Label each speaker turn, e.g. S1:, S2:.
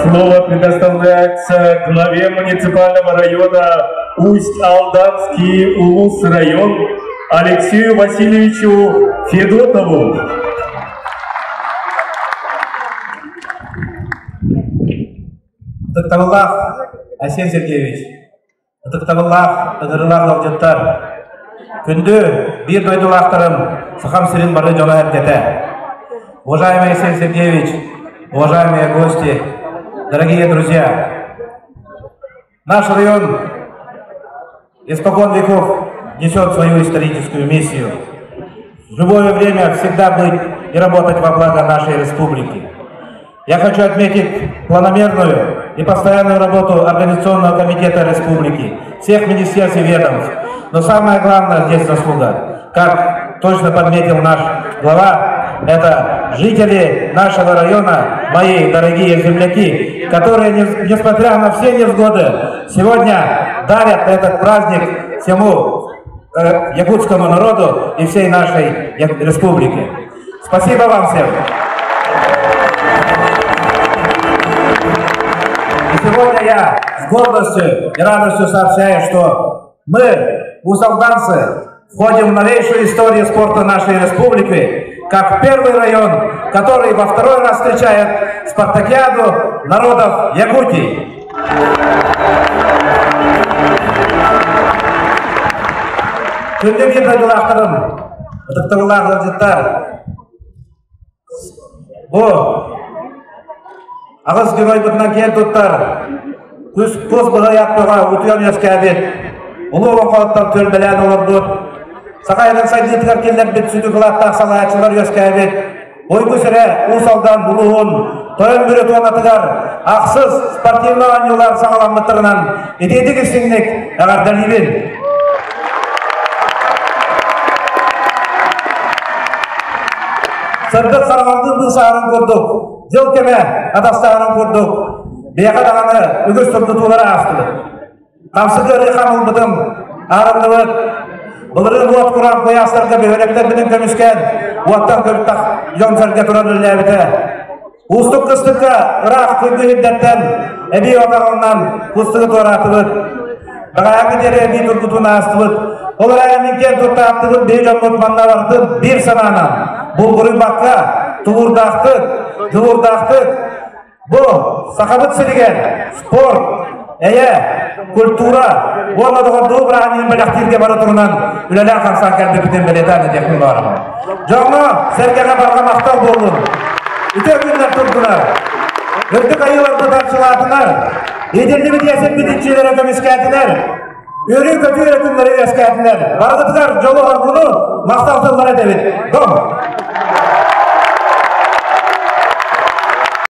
S1: Слово предоставляется главе муниципального района Усть-Алданский УЛУС-район Алексею Васильевичу Федотову.
S2: Тактаваллах Асен Сергеевич, Тактаваллах Тагырлах Лавджаттар, күнді бир дойдулақтарым Сахам Сирин барды жона әртеті. Уважаемый Асен Сергеевич, уважаемые гости, дорогие друзья, наш район испокон веков несет свою историческую миссию. В любое время всегда быть и работать во благо нашей республики. Я хочу отметить планомерную и постоянную работу Организационного комитета республики, всех министерств и ведомств. Но самое главное здесь заслуга, как точно подметил наш глава, это жители нашего района, мои дорогие земляки, которые, несмотря на все невзгоды, сегодня дарят этот праздник всему якутскому народу и всей нашей республике. Спасибо вам всем! И сегодня я с гордостью и радостью сообщаю, что мы, усалданцы, входим в новейшую историю спорта нашей республики, как первый район, который во второй раз встречает спартакиаду народов Якутии. Күндегі дойдулақтарым, ұтықтығылар ғылжыттар, бұл ағыз герой бұтынан кен тұттар, көз бұғы яттыға ұтыян өскәбет, ұлы оңқалықтар төл білән олар бұд, сақайдың сайдетігер келден бет сүді қылаттақ салайатшылар өскәбет, ой көсірі ұсалдан бұлуын, тойын бүрі туанатығар, ақсыз спортивны анюлар сағалан мұттырынан, ететік істіңнік әғардан ебен. Сырдық сарғандың бұл сағырын көрдік, жыл кеме адастағырын көрдік, бейқа дағаны үгіз тұрды туылары астылы. Қамсығы рейқамыл бұдым, арындылық, бұлырын уат құран қоястарға бейөлектер білін көміскен, уаттан көрттақ жонсарға тұран үлләбіті. Ұстық қыстыққа ұрақ күнгі хиддеттен, әбей отағынан құстығы туаратылық. Бағаяғы дере әбей тұрғытуына астылық. Олар әмінкен тұрта аттылық бей жон мұтманна бардың бір сананан. Бұл ғырын баққа тұғырдақтық, бұл сақабыт сілеген спорт, культура, оладығын дұл бірағанын біліқтірге бары тұрынан үләлі қамсан кәлді бүтін білетәні декін барымын. Жоңы сәргеға барға мақтал болуын, үте күнлер тұрдылар, үрдік айыларды тапшылатынар, еделді біт есіп бітіншелері көміскәтінер, өрі көтері күндері ескәтінер, барғытығар жолы ғырғыны мақталтылары дәбет. Дом!